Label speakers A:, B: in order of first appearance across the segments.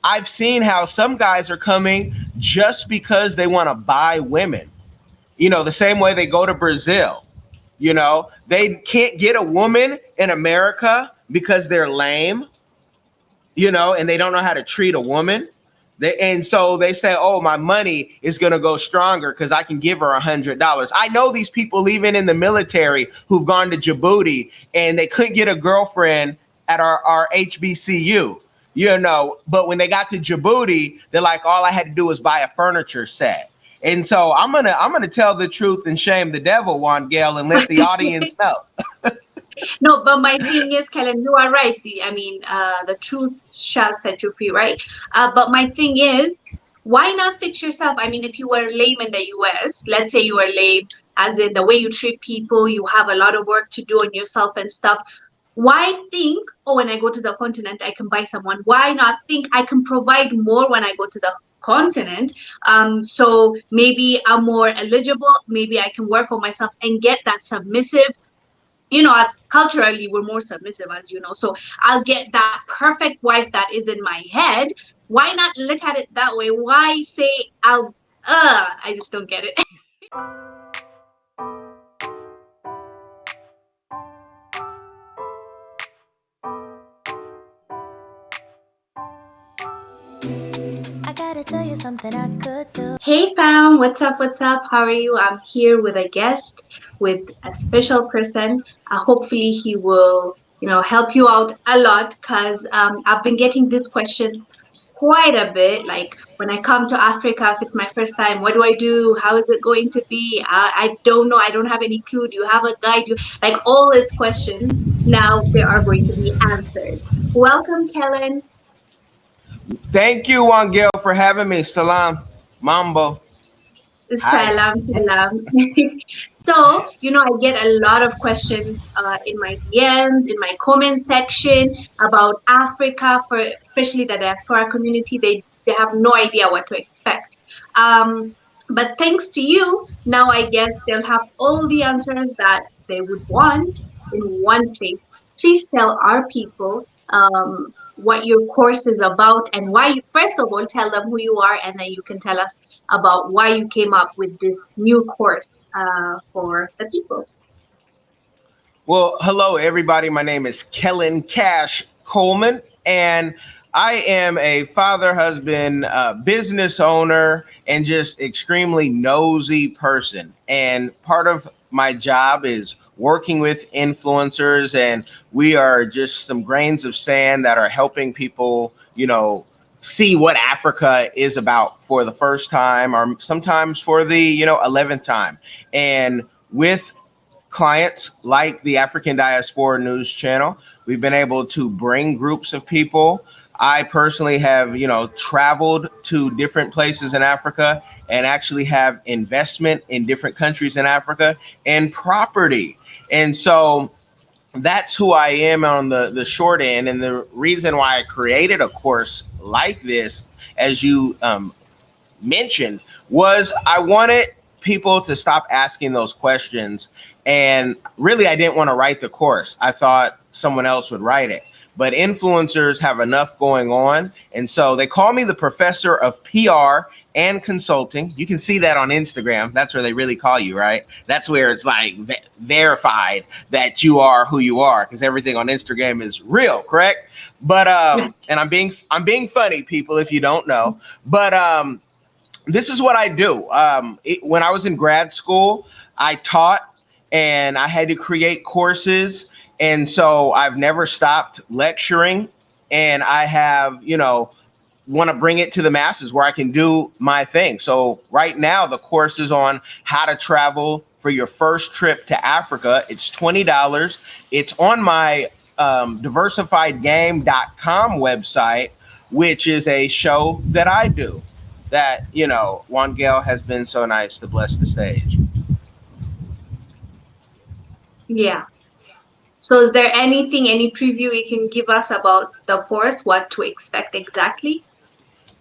A: I've seen how some guys are coming just because they want to buy women. The same way they go to Brazil. They can't get a woman in America because they're lame, and they don't know how to treat a woman. And so they say, oh, my money is going to go stronger because I can give her $100. I know these people, even in the military, who've gone to Djibouti and they couldn't get a girlfriend at our HBCU, but when they got to Djibouti, they're like, all I had to do was buy a furniture set. And so I'm gonna tell the truth and shame the devil, Wongel, and let the audience know.
B: No, but my thing is, Kellen, you are right. The truth shall set you free, right? But my thing is, why not fix yourself? I mean, if you were lame in the US, let's say you were lame, as in the way you treat people, you have a lot of work to do on yourself and stuff. Why think, oh, when I go to the continent, I can buy someone? Why not think I can provide more when I go to the continent? So maybe I'm more eligible. Maybe I can work on myself and get that submissive. As culturally we're more submissive, as you know, so I'll get that perfect wife that is in my head. Why not look at it that way? Why say I just don't get it.
C: I gotta tell you something I could do.
B: Hey fam, what's up? How are you? I'm here with a guest, with a special person. Hopefully he will help you out a lot, because I've been getting these questions quite a bit. Like, when I come to Africa, if it's my first time, what do I do? How is it going to be? I don't know. I don't have any clue. Do you have a guide? Like, all these questions, now they are going to be answered. Welcome, Kellen.
A: Thank you, Wongel, for having me. Salam, Mambo. Hi.
B: Salam. So, I get a lot of questions in my DMs, in my comment section about Africa, for especially the diaspora community. They have no idea what to expect. But thanks to you, now I guess they'll have all the answers that they would want in one place. Please tell our people what your course is about, and why. First of all, tell them who you are, and then you can tell us about why you came up with this new course for the people.
A: Well, hello, everybody. My name is Kellen Coleman, and I am a father, husband, business owner, and just extremely nosy person. And part of my job is working with influencers, and we are just some grains of sand that are helping people, see what Africa is about for the first time, or sometimes for the, 11th time. And with clients like the African Diaspora News Channel, we've been able to bring groups of people. I personally have, traveled to different places in Africa and actually have investment in different countries in Africa and property. And so that's who I am on the short end. And the reason why I created a course like this, as you mentioned, was I wanted people to stop asking those questions. And really, I didn't want to write the course. I thought someone else would write it. But influencers have enough going on. And so they call me the professor of PR and consulting. You can see that on Instagram. That's where they really call you, right? That's where it's like verified that you are who you are, because everything on Instagram is real, correct? But and I'm being funny, people, if you don't know. But this is what I do. When I was in grad school, I taught, and I had to create courses. And so I've never stopped lecturing, and I have, want to bring it to the masses where I can do my thing. So right now, the course is on how to travel for your first trip to Africa. It's $20. It's on my diversifiedgame.com website, which is a show that I do that, Wongel has been so nice to bless the stage.
B: Yeah. So is there any preview you can give us about the course, what to expect exactly?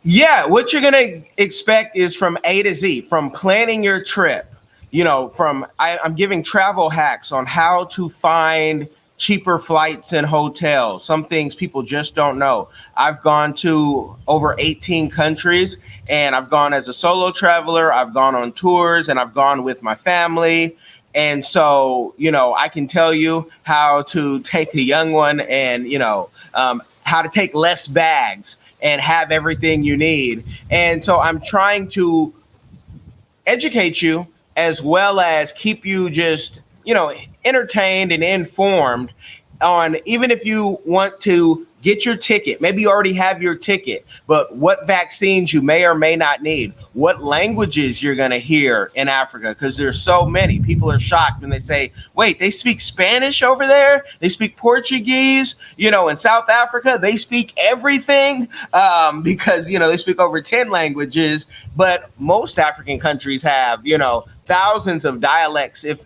A: Yeah, what you're going to expect is from A to Z, from planning your trip, I'm giving travel hacks on how to find cheaper flights and hotels, some things people just don't know. I've gone to over 18 countries, and I've gone as a solo traveler, I've gone on tours, and I've gone with my family. And so, I can tell you how to take a young one and, how to take less bags and have everything you need. And so I'm trying to educate you as well as keep you just, entertained and informed on, even if you want to get your ticket, maybe you already have your ticket, but what vaccines you may or may not need, what languages you're going to hear in Africa, because there's so many. People are shocked when they say, wait, they speak Spanish over there? They speak Portuguese? In South Africa, they speak everything because, they speak over 10 languages, but most African countries have, thousands of dialects if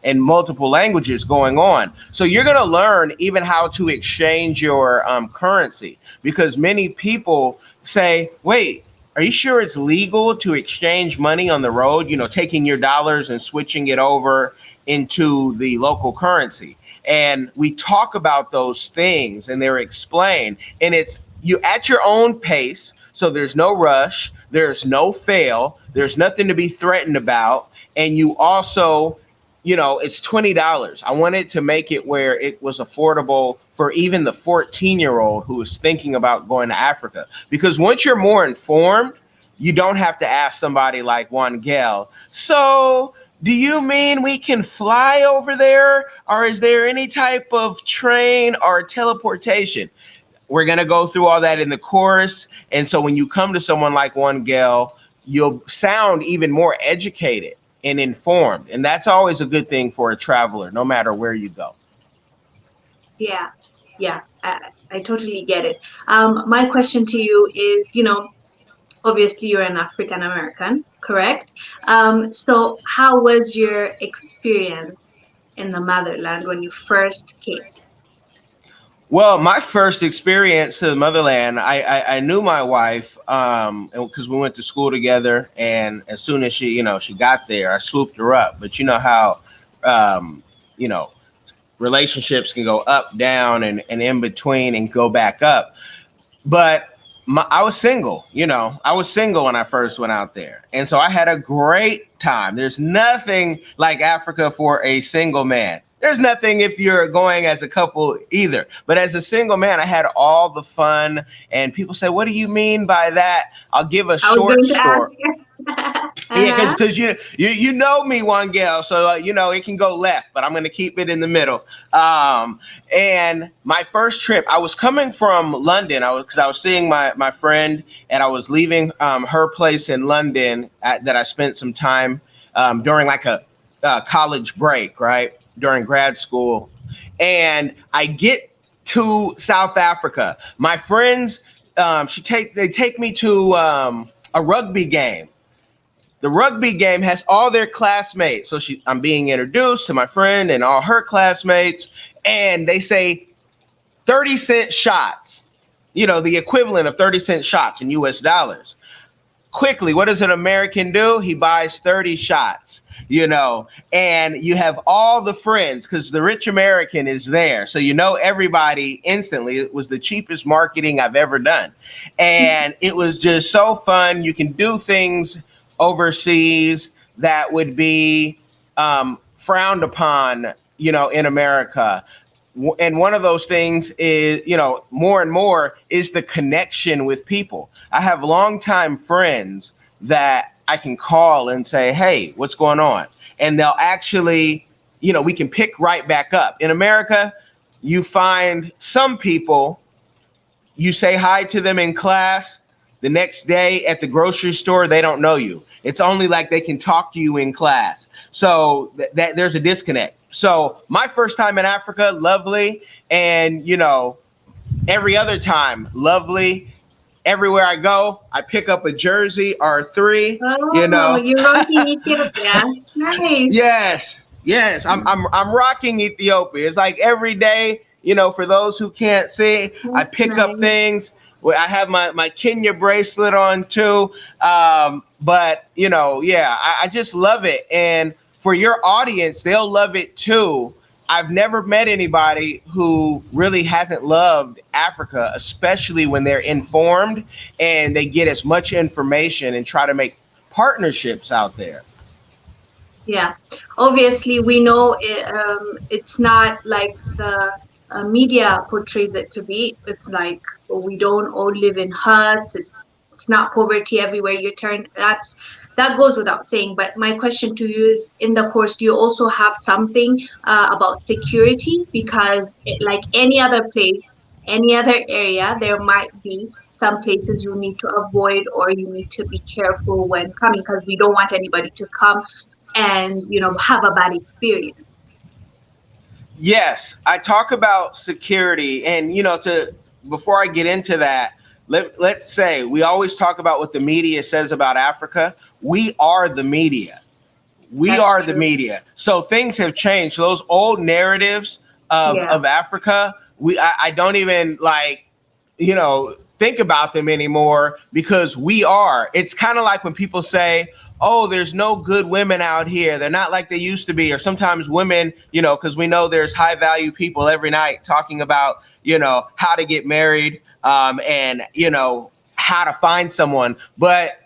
A: and multiple languages going on. So you're going to learn even how to exchange your currency, because many people say, wait, are you sure it's legal to exchange money on the road? Taking your dollars and switching it over into the local currency. And we talk about those things and they're explained, and it's you at your own pace. So there's no rush, there's no fail, there's nothing to be threatened about. And you also, it's $20. I wanted to make it where it was affordable for even the 14-year-old who is thinking about going to Africa. Because once you're more informed, you don't have to ask somebody like Wongel, so do you mean we can fly over there? Or is there any type of train or teleportation? We're going to go through all that in the course. And so when you come to someone like Wongel, you'll sound even more educated and informed. And that's always a good thing for a traveler, no matter where you go.
B: Yeah, I totally get it. My question to you is, obviously you're an African American, correct? So how was your experience in the motherland when you first came?
A: Well, my first experience to the motherland, I knew my wife because we went to school together, and as soon as she got there, I swooped her up. But you know how relationships can go up, down, and in between, and go back up. But I was single, I was single when I first went out there. And so I had a great time. There's nothing like Africa for a single man. There's nothing if you're going as a couple either. But as a single man, I had all the fun. And people say, what do you mean by that? I'll give a short story. Yeah, because you know me, Wongel, so it can go left, but I'm going to keep it in the middle. And my first trip, I was coming from London. Because I was seeing my friend, and I was leaving her place in London that I spent some time during like a college break, right, during grad school. And I get to South Africa. My friends, they take me to a rugby game. The rugby game has all their classmates. So I'm being introduced to my friend and all her classmates, and they say 30-cent shots, the equivalent of 30-cent shots in US dollars. Quickly, what does an American do? He buys 30 shots, and you have all the friends because the rich American is there. So everybody instantly. It was the cheapest marketing I've ever done. And it was just so fun. You can do things overseas that would be frowned upon, in America. And one of those things is, more and more is the connection with people. I have longtime friends that I can call and say, hey, what's going on? And they'll actually, we can pick right back up. In America, you find some people, you say hi to them in class, the next day at the grocery store, they don't know you. It's only like they can talk to you in class. So that there's a disconnect. So my first time in Africa, lovely. And, every other time, lovely. Everywhere I go, I pick up a jersey or three.
B: Oh, you're rocking Ethiopia. Nice.
A: Yes. I'm rocking Ethiopia. It's like every day, for those who can't see, I pick up things. I have my Kenya bracelet on too. But, I just love it. And for your audience, they'll love it too. I've never met anybody who really hasn't loved Africa, especially when they're informed and they get as much information and try to make partnerships out there.
B: Yeah, obviously we know it's not like the media portrays it to be. It's like we don't all live in huts. It's not poverty everywhere you turn. That goes without saying. But my question to you is, in the course, do you also have something about security? Because like any other place, any other area, there might be some places you need to avoid or you need to be careful when coming because we don't want anybody to come and have a bad experience.
A: Yes, I talk about security, and to before I get into that, let's say we always talk about what the media says about Africa. We are the media. We
B: That's
A: are the
B: true.
A: media. So things have changed. Those old narratives
B: Yeah.
A: of Africa, I don't even think about them anymore because we are. It's kind of like when people say, oh, there's no good women out here. They're not like they used to be. Or sometimes women, because we know there's high value people every night talking about, how to get married and, how to find someone. But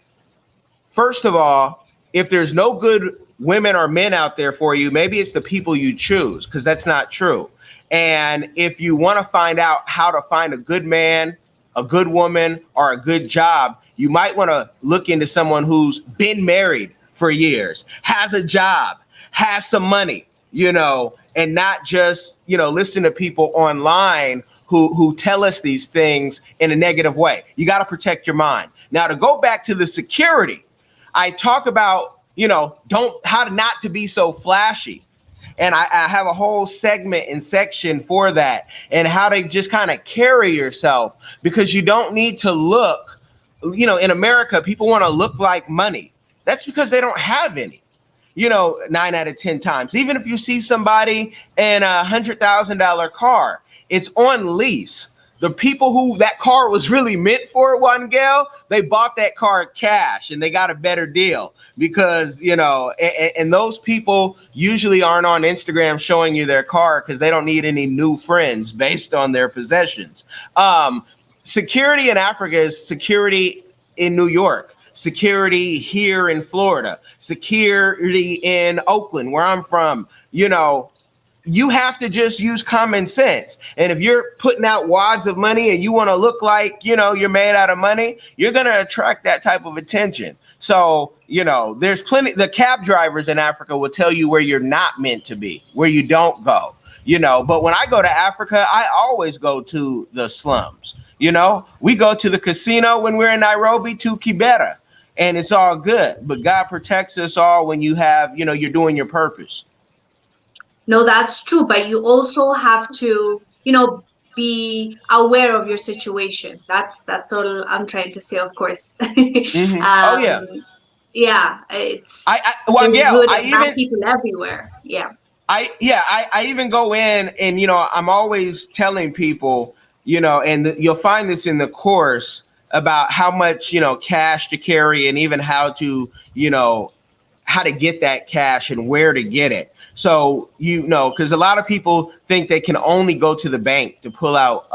A: first of all, if there's no good women or men out there for you, maybe it's the people you choose, because that's not true. And if you want to find out how to find a good man, a good woman, or a good job, you might want to look into someone who's been married for years, has a job, has some money, and not just, listen to people online who tell us these things in a negative way. You got to protect your mind. Now, to go back to the security, I talk about, how to not to be so flashy. And I have a whole segment and section for that and how to just kind of carry yourself, because you don't need to look, in America, people want to look like money. That's because they don't have any, 9 out of 10 times. Even if you see somebody in $100,000 car, it's on lease. The people who that car was really meant for, Wongel, they bought that car cash and they got a better deal because, and those people usually aren't on Instagram showing you their car because they don't need any new friends based on their possessions. Security in Africa is security in New York, security here in Florida, security in Oakland, where I'm from, you have to just use common sense. And if you're putting out wads of money and you want to look like, you're made out of money, you're going to attract that type of attention. So, there's plenty. The cab drivers in Africa will tell you where you're not meant to be, where you don't go, but when I go to Africa, I always go to the slums. We go to the casino when we're in Nairobi, to Kibera, and it's all good. But God protects us all when you have, you're doing your purpose.
B: No, that's true, but you also have to, be aware of your situation. That's all I'm trying to say, of course.
A: Mm-hmm. Oh yeah.
B: Yeah,
A: Well,
B: there's
A: yeah,
B: good and bad people everywhere. Yeah.
A: I even go in and, I'm always telling people, and you'll find this in the course about how much, cash to carry and even how to, how to get that cash and where to get it. So, because a lot of people think they can only go to the bank to pull out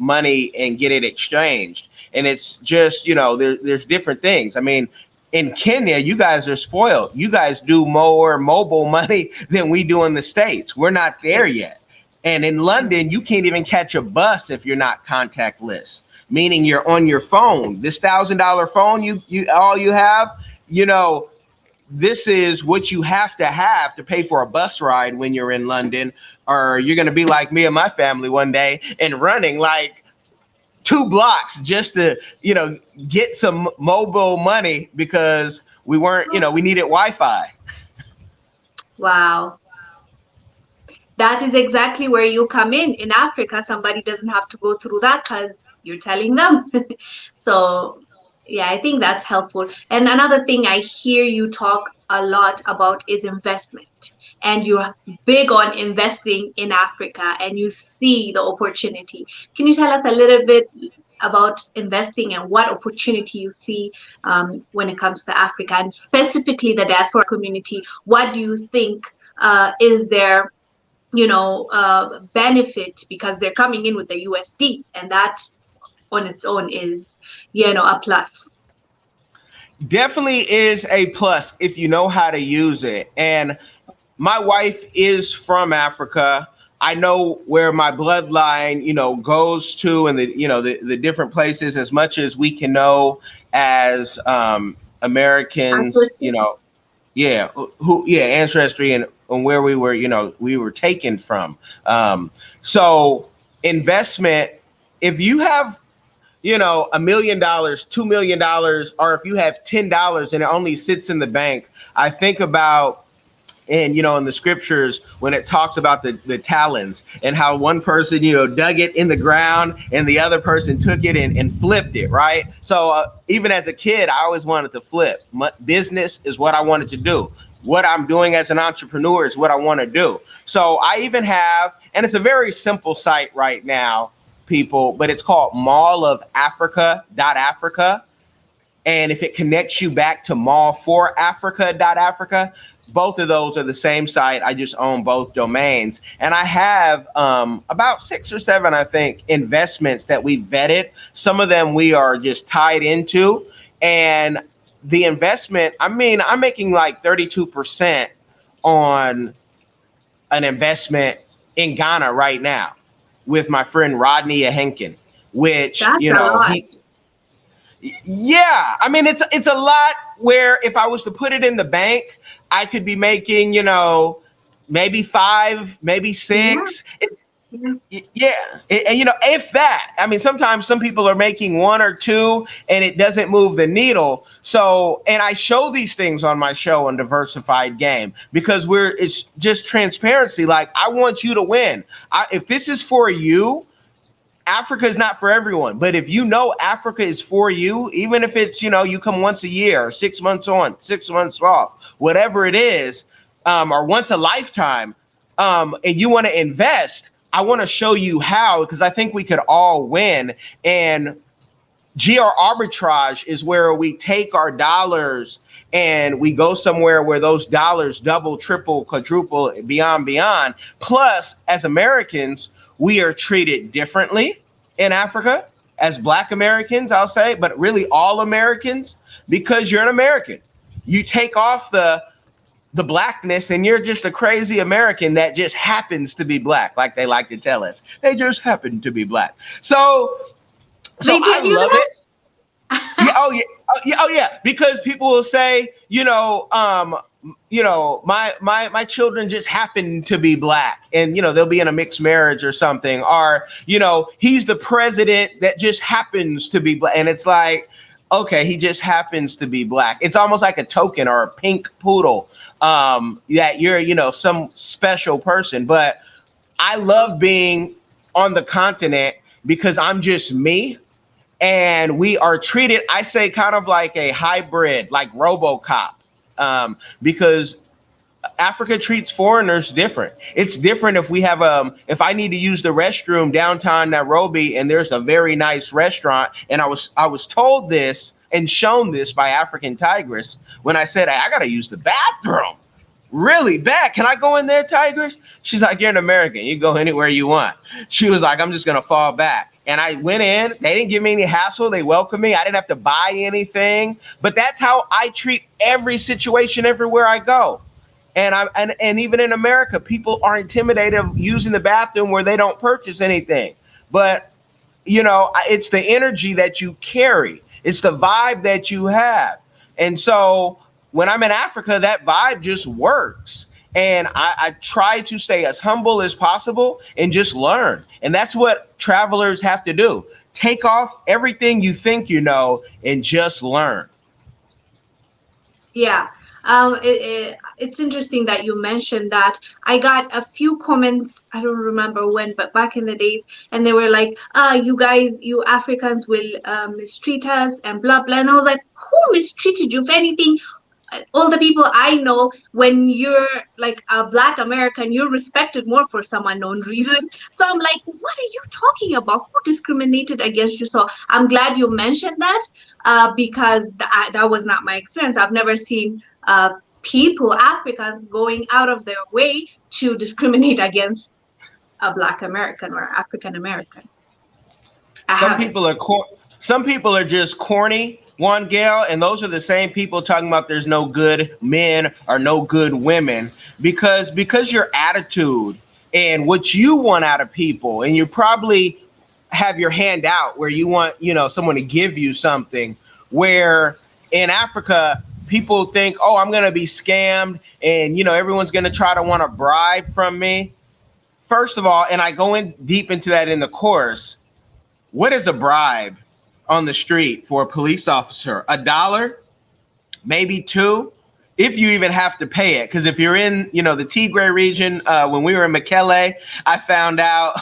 A: money and get it exchanged. And it's just, there's different things. I mean, in Kenya, you guys are spoiled. You guys do more mobile money than we do in the States. We're not there yet. And in London, you can't even catch a bus if you're not contactless, meaning you're on your phone. This $1,000 phone you all you have, this is what you have to pay for a bus ride when you're in London, or you're going to be like me and my family one day and running like 2 blocks just to, get some mobile money because we weren't, we needed Wi-Fi.
B: Wow. That is exactly where you come in. In Africa, somebody doesn't have to go through that because you're telling them. So yeah, I think that's helpful. And another thing I hear you talk a lot about is investment. And you're big on investing in Africa and you see the opportunity. Can you tell us a little bit about investing and what opportunity you see when it comes to Africa and specifically the diaspora community? What do you think is there benefit because they're coming in with the USD, and that on its own is, a plus.
A: Definitely is a plus if you know how to use it. And my wife is from Africa. I know where my bloodline, goes to, and the different places as much as we can know as Americans, yeah, ancestry and where we were, we were taken from. So investment, if you have, $1 million, $2 million, or if you have $10 and it only sits in the bank, I think about, and in the scriptures when it talks about the talons and how one person dug it in the ground and the other person took it and flipped it, right? So even as a kid, I always wanted to flip. Business is what I wanted to do. What I'm doing as an entrepreneur is what I want to do. So I even have, and it's a very simple site right now, people, but it's called mallofafrica.africa. And if it connects you back to mallforafrica.africa, both of those are the same site. I just own both domains. And I have about 6 or 7, I think, investments that we vetted. Some of them we are just tied into. And the investment, I'm making like 32% on an investment in Ghana right now with my friend Rodney Ahenkin, which,
B: That's a lot.
A: Yeah, it's a lot where if I was to put it in the bank, I could be making, maybe 5, maybe 6. Yeah. And if that, sometimes some people are making 1 or 2 and it doesn't move the needle. So, and I show these things on my show on Diversified Game because it's just transparency. Like, I want you to win. If this is for you, Africa is not for everyone, but if Africa is for you, even if it's, you come once a year or 6 months on, 6 months off, whatever it is, or once a lifetime, and you want to invest, I want to show you how, because I think we could all win. And GR arbitrage is where we take our dollars and we go somewhere where those dollars double, triple, quadruple, beyond. Plus, as Americans, we are treated differently in Africa as Black Americans, I'll say, but really all Americans, because you're an American. You take off the Blackness and you're just a crazy American that just happens to be Black, like they like to tell us. They just happen to be Black. So I love it. Yeah. Because people will say, my children just happen to be Black, and they'll be in a mixed marriage or something, or he's the president that just happens to be Black, and it's like, okay, he just happens to be Black. It's almost like a token or a pink poodle, that you're some special person. But I love being on the continent because I'm just me. And we are treated, I say, kind of like a hybrid, like RoboCop, because Africa treats foreigners different. It's different if we have if I need to use the restroom downtown Nairobi and there's a very nice restaurant, and I was told this and shown this by African Tigress when I said I gotta use the bathroom really bad. Can I go in there, Tigress? She's like, you're an American. You go anywhere you want. She was like, I'm just gonna fall back. And I went in. They didn't give me any hassle. They welcomed me. I didn't have to buy anything. But that's how I treat every situation everywhere I go. And even in America, people are intimidated of using the bathroom where they don't purchase anything. But it's the energy that you carry. It's the vibe that you have. And so when I'm in Africa, that vibe just works. And I try to stay as humble as possible and just learn. And that's what travelers have to do. Take off everything you think you know and just learn.
B: Yeah. It's interesting that you mentioned that. I got a few comments, I don't remember when, but back in the days, and they were like, you guys, you Africans will mistreat us and blah, blah. And I was like, who mistreated you? If anything, all the people I know, when you're like a Black American, you're respected more for some unknown reason. So I'm like, what are you talking about? Who discriminated against you? So I'm glad you mentioned that, because that was not my experience. I've never seen people, Africans, going out of their way to discriminate against a Black American or African American. I
A: Some
B: haven't.
A: people are some people are just corny, one gal, and those are the same people talking about there's no good men or no good women because your attitude and what you want out of people, and you probably have your hand out where you want, someone to give you something, where in Africa people think, oh, I'm going to be scammed, and everyone's going to try to want a bribe from me. First of all, and I go in deep into that in the course, what is a bribe on the street for a police officer? $1, maybe $2, if you even have to pay it. Because if you're in, the Tigray region, when we were in Mekelle, I found out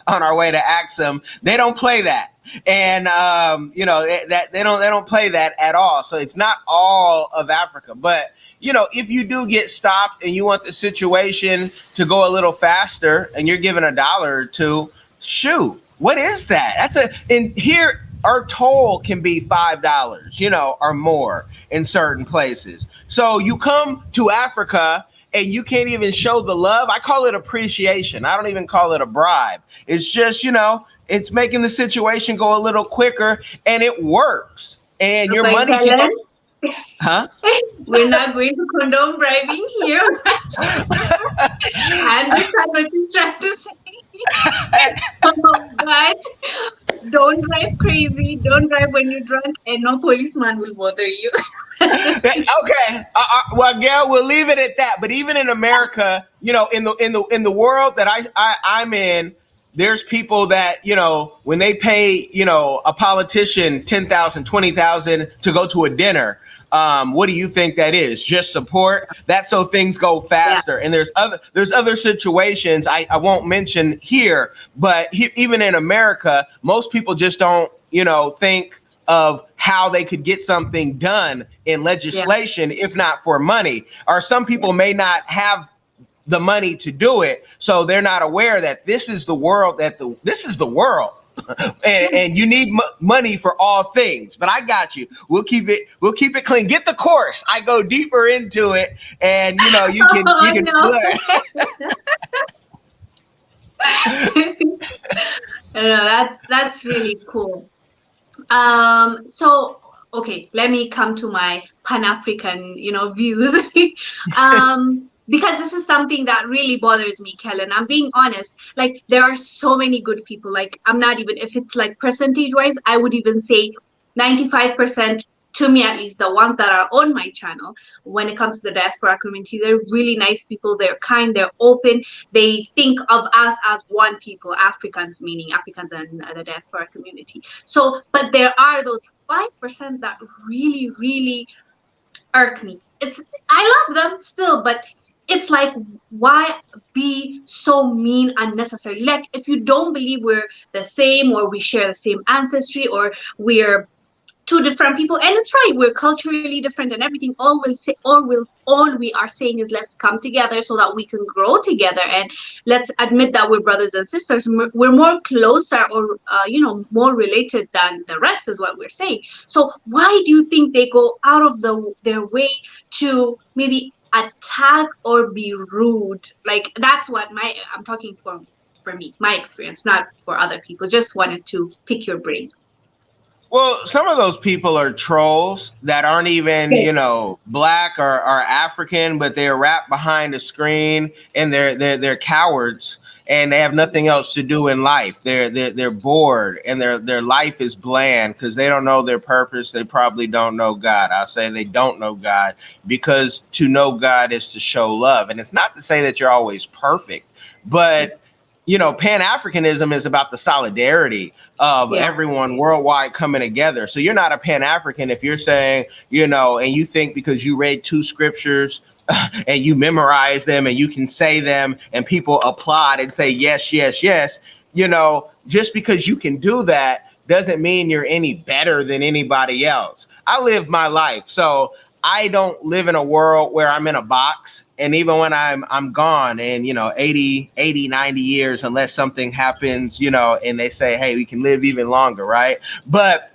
A: on our way to Axum, they don't play that. And that they don't play that at all. So it's not all of Africa. But if you do get stopped and you want the situation to go a little faster, and you're given $1 or $2, shoot, what is that? And here our toll can be $5, or more in certain places. So you come to Africa and you can't even show the love. I call it appreciation. I don't even call it a bribe. It's just, it's making the situation go a little quicker, and it works. And your money can... Huh?
B: We're not going to condone bribing here. I understand what you're trying to say. But don't drive crazy. Don't drive when you're drunk, and no policeman will bother you.
A: Okay. Well, Gail, we'll leave it at that. But even in America, in the world that I'm in, there's people that, when they pay, a politician $10,000, $20,000 to go to a dinner, what do you think that is? Just support? That's so things go faster. Yeah. And there's other situations I won't mention here, but even in America, most people just don't, think of how they could get something done in legislation, if not for money. Or some people may not have the money to do it, so they're not aware that this is the world. This is the world, and you need money for all things. But I got you. We'll keep it clean. Get the course. I go deeper into it, and you can
B: No, that's really cool. So okay, let me come to my Pan-African, views. Because this is something that really bothers me, Kellen. I'm being honest. Like, there are so many good people. Like, I'm not even, if it's like percentage-wise, I would even say 95%, to me at least, the ones that are on my channel, when it comes to the diaspora community, they're really nice people. They're kind, they're open. They think of us as one people, Africans, meaning Africans and the diaspora community. So, but there are those 5% that really, really irk me. I love them still, but it's like, why be so mean unnecessarily? Like, if you don't believe we're the same, or we share the same ancestry, or we're two different people, and it's right, we're culturally different and everything, all we are saying is, let's come together so that we can grow together, and let's admit that we're brothers and sisters. We're more closer, or more related than the rest, is what we're saying. So why do you think they go out of their way to maybe attack or be rude? Like, that's what I'm talking for me, my experience, not for other people. Just wanted to pick your brain.
A: Well, some of those people are trolls that aren't even, black or African, but they're wrapped behind a screen, and they're cowards, and they have nothing else to do in life. They're bored, and their life is bland because they don't know their purpose. They probably don't know God. I'll say they don't know God, because to know God is to show love. And it's not to say that you're always perfect, but Pan-Africanism is about the solidarity of everyone worldwide coming together. So you're not a Pan-African if you're saying, and you think because you read 2 scriptures and you memorize them and you can say them and people applaud and say, yes, yes, yes. Just because you can do that doesn't mean you're any better than anybody else. I live my life. So I don't live in a world where I'm in a box. And even when I'm gone and, 80, 90 years, unless something happens, and they say, hey, we can live even longer. Right. But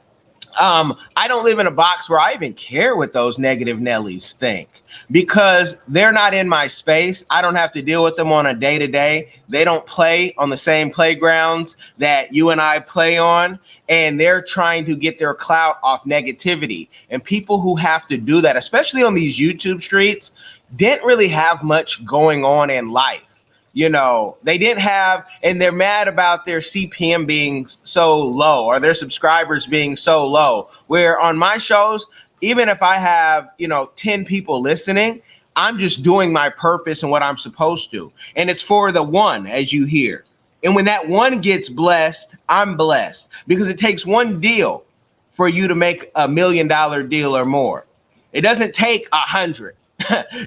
A: I don't live in a box where I even care what those negative Nellies think because they're not in my space. I don't have to deal with them on a day to day. They don't play on the same playgrounds that you and I play on, and they're trying to get their clout off negativity. And people who have to do that, especially on these YouTube streets, didn't really have much going on in life. They didn't have, and they're mad about their CPM being so low or their subscribers being so low. Where on my shows, even if I have, 10 people listening, I'm just doing my purpose and what I'm supposed to. And it's for the one, as you hear. And when that one gets blessed, I'm blessed because it takes one deal for you to make $1 million deal or more. It doesn't take 100.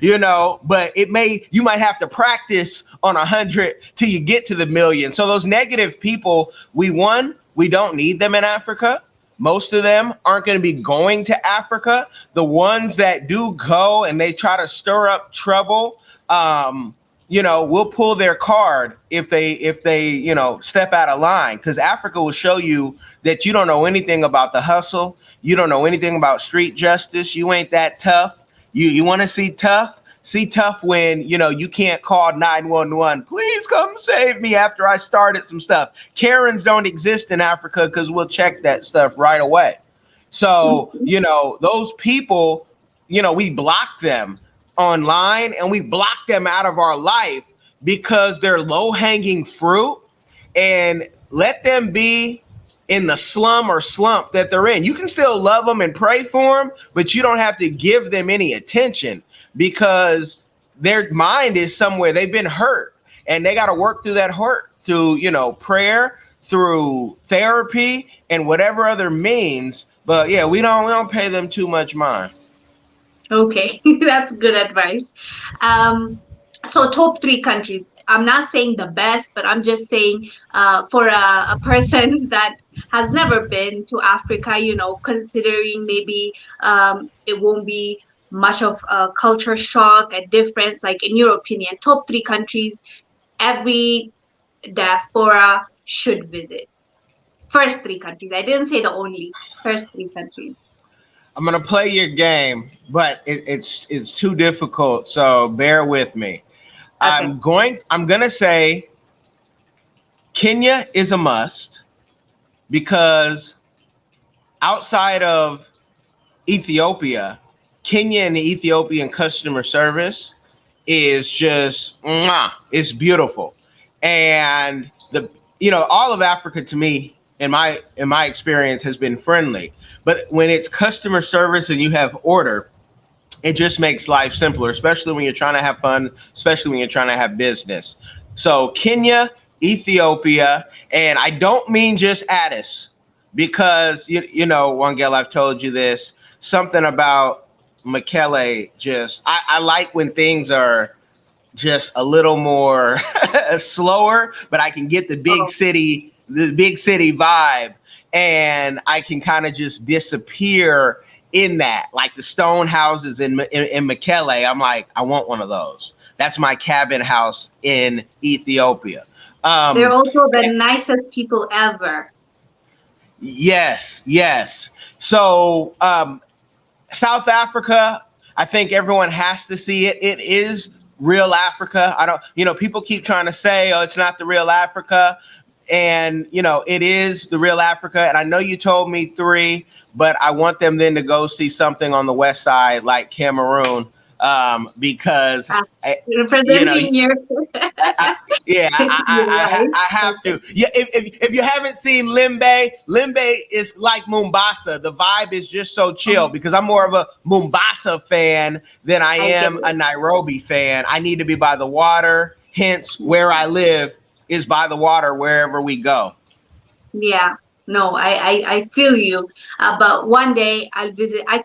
A: But you might have to practice on 100 till you get to the million. So those negative people, we don't need them in Africa. Most of them aren't going to be going to Africa. The ones that do go and they try to stir up trouble, we'll pull their card if they step out of line, because Africa will show you that you don't know anything about the hustle. You don't know anything about street justice. You ain't that tough. You want to see tough? See tough when, you can't call 911. Please come save me after I started some stuff. Karens don't exist in Africa because we'll check that stuff right away. So, those people, we block them online and we block them out of our life because they're low-hanging fruit, and let them be in the slum or slump that they're in. You can still love them and pray for them, but you don't have to give them any attention because their mind is somewhere. They've been hurt and they got to work through that hurt through, prayer, through therapy and whatever other means. But yeah, we don't pay them too much mind.
B: Okay, that's good advice. So top 3 countries. I'm not saying the best, but I'm just saying for a person that has never been to Africa, considering maybe it won't be much of a culture shock, a difference, like in your opinion, top 3 countries every diaspora should visit. First 3 countries. I didn't say the only. First 3 countries.
A: I'm gonna play your game, but it's too difficult, so bear with me.
B: Okay.
A: I'm gonna say Kenya is a must because outside of Ethiopia, Kenya and the Ethiopian customer service is just it's beautiful. And all of Africa to me in my experience has been friendly. But when it's customer service and you have order, it just makes life simpler, especially when you're trying to have fun, especially when you're trying to have business. So Kenya, Ethiopia, and I don't mean just Addis, because Wongel, I've told you this, something about Mekele, I like when things are just a little more slower, but I can get the big city vibe, and I can kind of just disappear in that, like the stone houses in Mekele. I'm like, I want one of those. That's my cabin house in Ethiopia.
B: They're also the nicest people ever.
A: Yes. So South Africa, I think everyone has to see it. It is real Africa. People keep trying to say, oh, it's not the real Africa. And, it is the real Africa. And I know you told me 3, but I want them then to go see something on the West Side, like Cameroon, because
B: representing your
A: I have to. Yeah, if you haven't seen Limbe is like Mombasa. The vibe is just so chill because I'm more of a Mombasa fan than I am a Nairobi fan. I need to be by the water. Hence, where I live is by the water wherever we go.
B: Yeah, no, I feel you. But one day I'll visit. I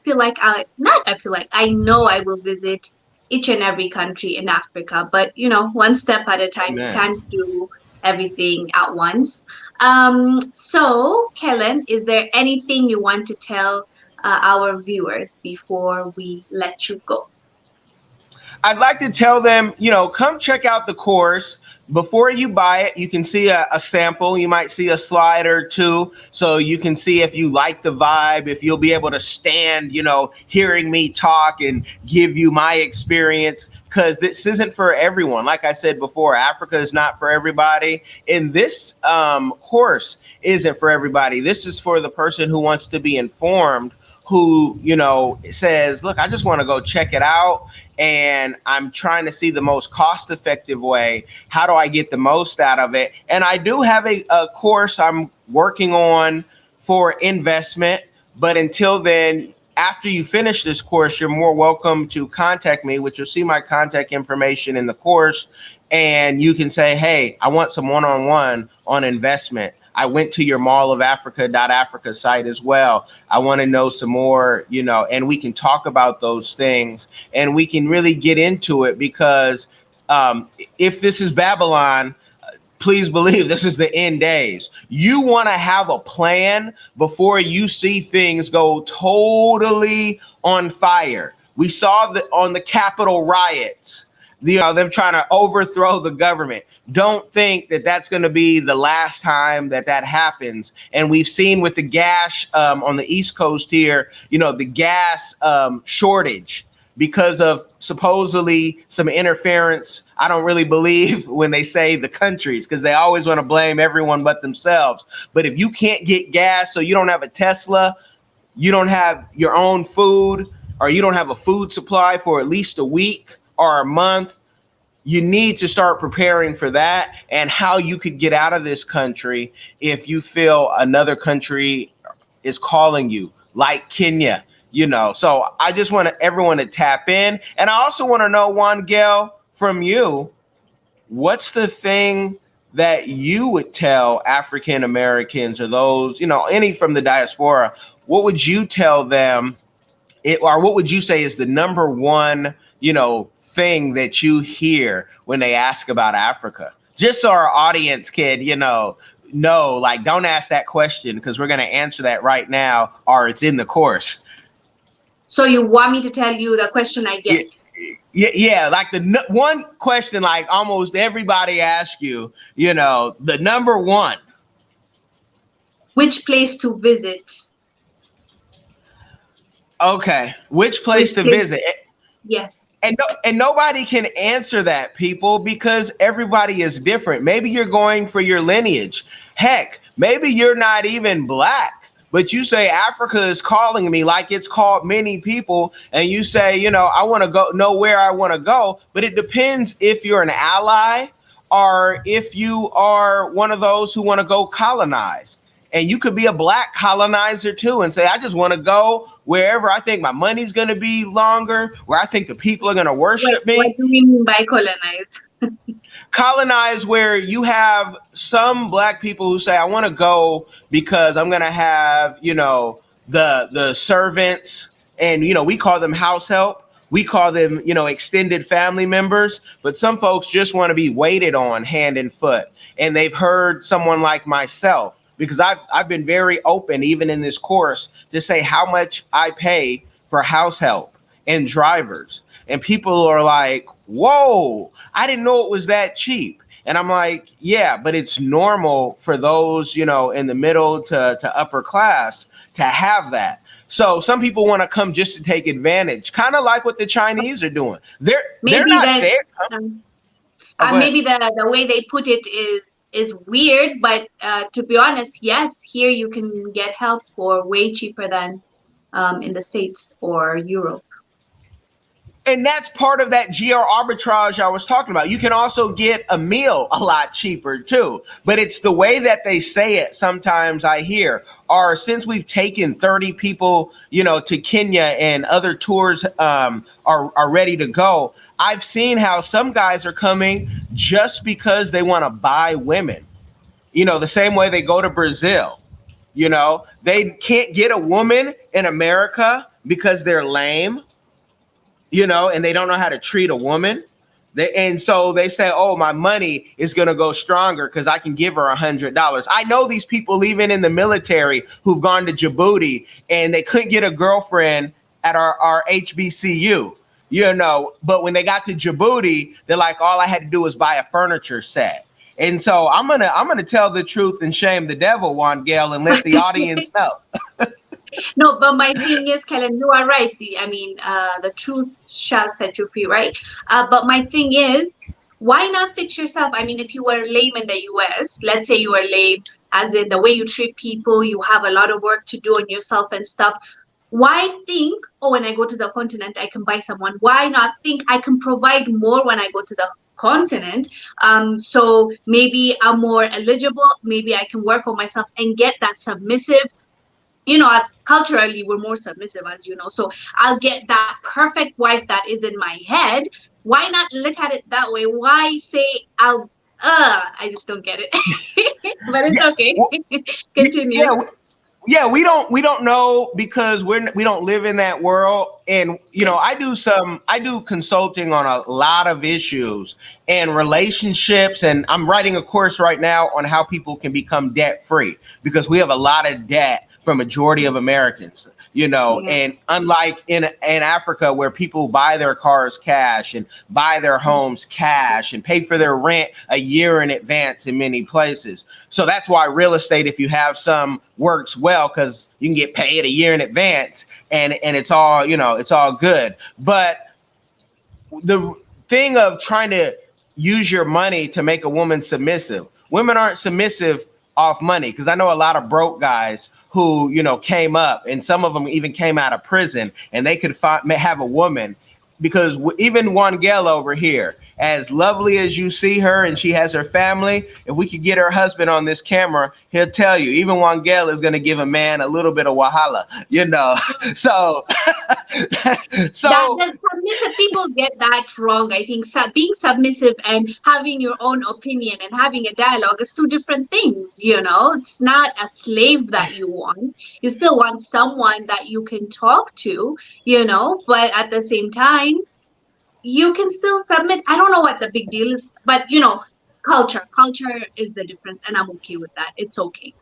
B: know I will visit each and every country in Africa, but one step at a time.
A: Amen.
B: You can't do everything at once. So Kellen, is there anything you want to tell our viewers before we let you go?
A: I'd like to tell them, come check out the course. Before you buy it, you can see a sample. You might see a slide or two, so you can see if you like the vibe, if you'll be able to stand, hearing me talk and give you my experience, because this isn't for everyone. Like I said before, Africa is not for everybody. And this course isn't for everybody. This is for the person who wants to be informed, who, says, look, I just want to go check it out. And I'm trying to see the most cost effective way. How do I get the most out of it? And I do have a course I'm working on for investment. But until then, after you finish this course, you're more welcome to contact me, which you'll see my contact information in the course. And you can say, hey, I want some one-on-one on investment. I went to your mallofafrica.africa site as well. I want to know some more, and we can talk about those things and we can really get into it, because if this is Babylon, please believe this is the end days. You want to have a plan before you see things go totally on fire. We saw on the Capitol riots, them trying to overthrow the government. Don't think that that's going to be the last time that happens. And we've seen with the gas on the East Coast here, the gas shortage because of supposedly some interference. I don't really believe when they say the countries, because they always want to blame everyone but themselves. But if you can't get gas, so you don't have a Tesla, you don't have your own food, or you don't have a food supply for at least a week or a month, you need to start preparing for that, and how you could get out of this country if you feel another country is calling you, like Kenya, So I just want everyone to tap in. And I also want to know, Wongel, from you, what's the thing that you would tell African Americans or those, any from the diaspora? What would you tell them, or what would you say is the number one, thing that you hear when they ask about Africa? Just so our audience can, know, like, don't ask that question, because we're going to answer that right now, or it's in the course.
B: So you want me to tell you the question I get?
A: Yeah, like the one question, like almost everybody asks you, the number one.
B: Which place to visit?
A: Okay, which place to visit?
B: Yes.
A: And nobody can answer that, people, because everybody is different. Maybe you're going for your lineage. Heck, maybe you're not even Black, but you say Africa is calling me, like it's called many people. And you say, I want to know where I want to go. But it depends if you're an ally or if you are one of those who want to go colonize. And you could be a Black colonizer too and say, I just want to go wherever I think my money's going to be longer, where I think the people are going to worship me.
B: What do you mean by colonize?
A: Colonize, where you have some Black people who say, I want to go because I'm going to have, the servants, and, we call them house help. We call them, extended family members. But some folks just want to be waited on hand and foot. And they've heard someone like myself, because I've been very open, even in this course, to say how much I pay for house help and drivers. And people are like, whoa, I didn't know it was that cheap. And I'm like, yeah, but it's normal for those, in the middle to upper class to have that. So some people want to come just to take advantage, kind of like what the Chinese are doing. They're not there.
B: Maybe the way they put it is weird, but to be honest, yes, here you can get help for way cheaper than in the States or Europe.
A: And that's part of that GR arbitrage I was talking about. You can also get a meal a lot cheaper too, but it's the way that they say it. Sometimes I hear, or since we've taken 30 people, to Kenya, and other tours are ready to go, I've seen how some guys are coming just because they want to buy women, the same way they go to Brazil. They can't get a woman in America because they're lame, and they don't know how to treat a woman. And so they say, oh, my money is going to go stronger because I can give her $100. I know these people, even in the military, who've gone to Djibouti and they couldn't get a girlfriend at our HBCU. But when they got to Djibouti, they're like, all I had to do was buy a furniture set. And so I'm gonna tell the truth and shame the devil, Wongel, and let the audience know.
B: No, but my thing is, Kellen, you are right. See, I mean, the truth shall set you free, right? But my thing is, why not fix yourself? I mean, if you were lame in the US, let's say you were lame, as in the way you treat people, you have a lot of work to do on yourself and stuff. Why think, oh, when I go to the continent, I can buy someone? Why not think I can provide more when I go to the continent? So maybe I'm more eligible. Maybe I can work on myself and get that submissive, as culturally we're more submissive, as you know, so I'll get that perfect wife that is in my head. Why not look at it that way? Why say I just don't get it. But it's
A: Yeah,
B: okay.
A: well,
B: Continue.
A: yeah, we don't know because we don't live in that world. And I do consulting on a lot of issues and relationships, and I'm writing a course right now on how people can become debt free, because we have a lot of debt for majority of Americans, and unlike in Africa, where people buy their cars cash and buy their homes cash and pay for their rent a year in advance in many places. So that's why real estate, if you have some, works well, because you can get paid a year in advance, and it's all, it's all good. But the thing of trying to use your money to make a woman submissive, women aren't submissive off money, because I know a lot of broke guys who came up, and some of them even came out of prison, and they could have a woman, because even Wongel over here, as lovely as you see her and she has her family, if we could get her husband on this camera, he'll tell you even Wongel is going to give a man a little bit of wahala, so
B: That submissive people get that wrong. I think being submissive and having your own opinion and having a dialogue is two different things. It's not a slave that you want. You still want someone that you can talk to, but at the same time, you can still submit. I don't know what the big deal is, but culture is the difference, and I'm okay with that. It's okay.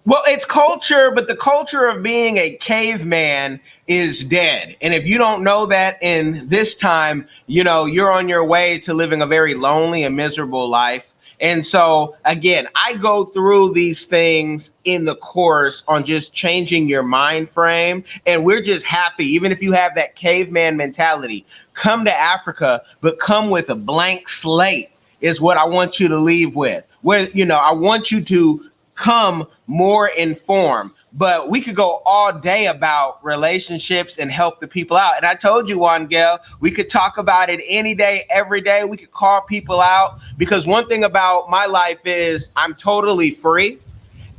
A: Well, it's culture, but the culture of being a caveman is dead. And if you don't know that in this time, you're on your way to living a very lonely and miserable life. And so, again, I go through these things in the course on just changing your mind frame. And we're just happy, even if you have that caveman mentality, come to Africa, but come with a blank slate is what I want you to leave with. Where, I want you to come more informed. But we could go all day about relationships and help the people out. And I told you, Wongel, we could talk about it any day, every day. We could call people out, because one thing about my life is I'm totally free,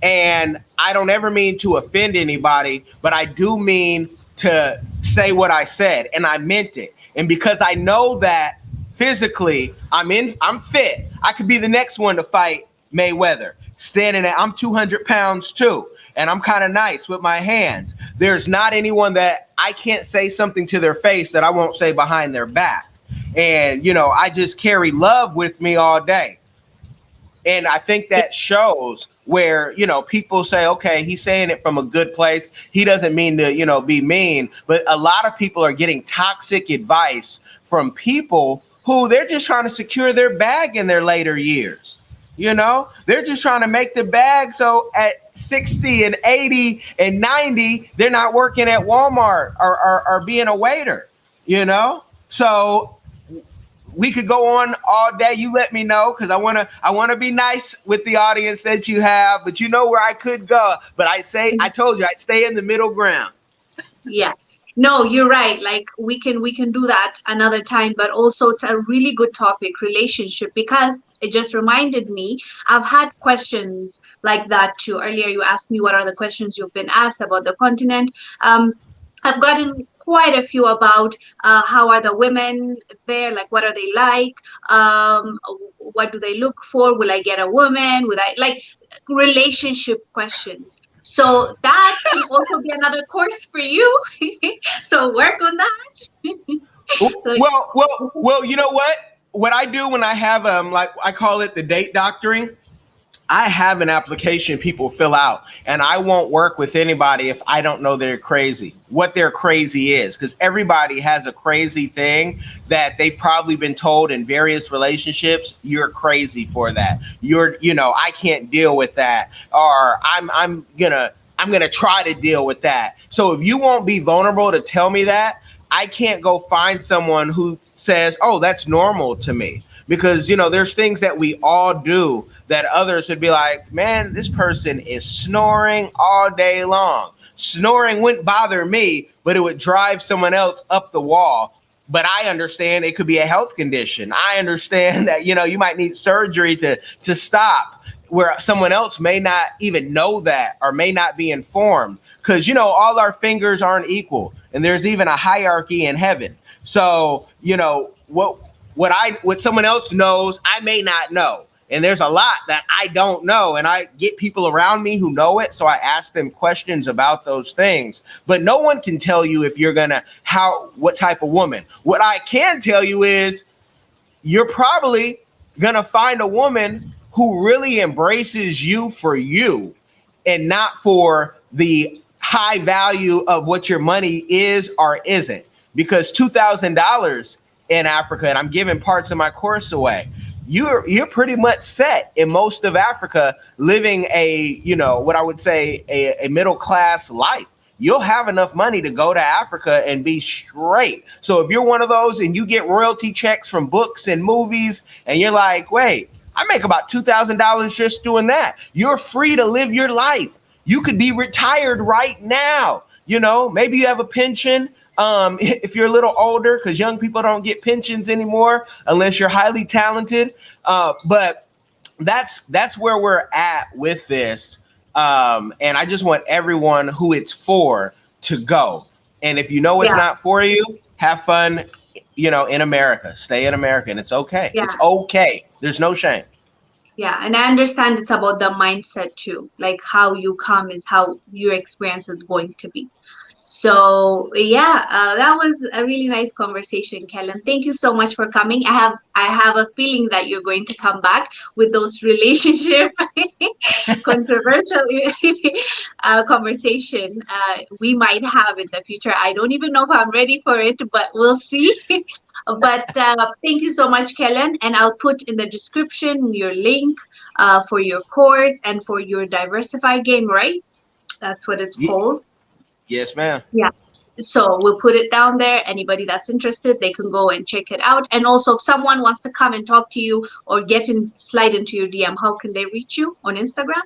A: and I don't ever mean to offend anybody, but I do mean to say what I said, and I meant it. And because I know that physically I'm fit, I could be the next one to fight Mayweather. I'm 200 pounds too, and I'm kind of nice with my hands. There's not anyone that I can't say something to their face that I won't say behind their back. And, I just carry love with me all day. And I think that shows where, people say, okay, he's saying it from a good place. He doesn't mean to, be mean. But a lot of people are getting toxic advice from people who they're just trying to secure their bag in their later years. They're just trying to make the bag. So at 60 and 80 and 90, they're not working at Walmart or being a waiter, So we could go on all day. You let me know, because I want to be nice with the audience that you have, but where I could go. But I told you I'd stay in the middle ground.
B: Yeah. No, you're right. Like we can do that another time, but also it's a really good topic, relationship, because it just reminded me, I've had questions like that too. Earlier you asked me what are the questions you've been asked about the continent. I've gotten quite a few about how are the women there, like what are they like, what do they look for, will I get a woman, would I, like, relationship questions. So that can also be another course for you. So work on that.
A: Well, you know what? What I do when I have like I call it the date doctoring, I have an application people fill out, and I won't work with anybody if I don't know they're crazy, what their crazy is, because everybody has a crazy thing that they've probably been told in various relationships. You're crazy for that. I can't deal with that, or I'm gonna try to deal with that. So if you won't be vulnerable to tell me that, I can't go find someone who says, "Oh, that's normal to me." Because there's things that we all do that others would be like, man, this person is snoring all day long. Snoring wouldn't bother me, but it would drive someone else up the wall. But I understand it could be a health condition. I understand that you might need surgery to stop, where someone else may not even know that or may not be informed, because all our fingers aren't equal, and there's even a hierarchy in heaven. So what someone else knows, I may not know. And there's a lot that I don't know. And I get people around me who know it. So I ask them questions about those things. But no one can tell you if you're what type of woman. What I can tell you is you're probably going to find a woman who really embraces you for you and not for the high value of what your money is or isn't. Because $2,000 in Africa, and I'm giving parts of my course away, you're pretty much set in most of Africa, living what I would say a middle class life. You'll have enough money to go to Africa and be straight. So if you're one of those and you get royalty checks from books and movies, and you're like, wait, I make about $2,000 just doing that, you're free to live your life. You could be retired right now. Maybe you have a pension. If you're a little older, because young people don't get pensions anymore unless you're highly talented. But that's where we're at with this. And I just want everyone who it's for to go. And if it's not for you, have fun, in America. Stay in America, and it's okay. Yeah. It's okay. There's no shame.
B: Yeah, and I understand it's about the mindset too. Like how you come is how your experience is going to be. So that was a really nice conversation, Kellen. Thank you so much for coming. I have a feeling that you're going to come back with those relationship controversial conversation we might have in the future. I don't even know if I'm ready for it, but we'll see. But thank you so much, Kellen. And I'll put in the description your link for your course and for your Diversify game, right? That's what it's called.
A: Yes, ma'am.
B: Yeah. So we'll put it down there. Anybody that's interested, they can go and check it out. And also, if someone wants to come and talk to you or slide into your DM, how can they reach you on Instagram?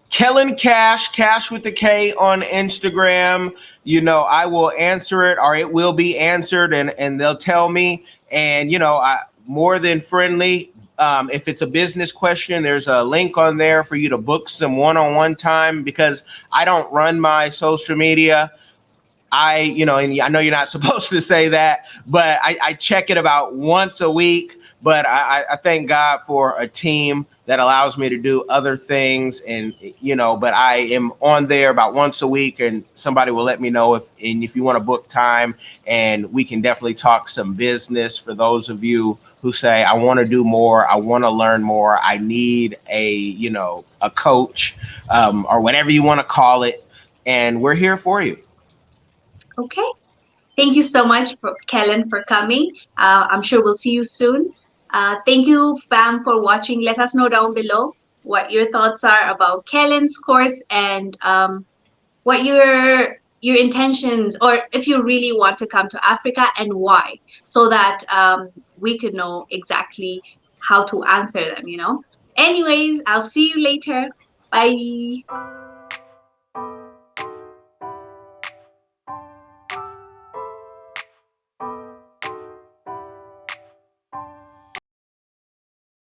A: Kellen Cash with the K on Instagram. I will answer it, or it will be answered, and they'll tell me. And I more than friendly. If it's a business question, there's a link on there for you to book some one-on-one time, because I don't run my social media. And I know you're not supposed to say that, but I check it about once a week. But I thank God for a team that allows me to do other things. And, but I am on there about once a week, and somebody will let me know if you want to book time, and we can definitely talk some business for those of you who say, I want to do more. I want to learn more. I need a coach, or whatever you want to call it. And we're here for you.
B: Okay. Thank you so much, Kellen, for coming. I'm sure we'll see you soon. Thank you, fam, for watching. Let us know down below what your thoughts are about Kellen's course, and what your intentions, or if you really want to come to Africa and why, so that we could know exactly how to answer them, Anyways, I'll see you later. Bye.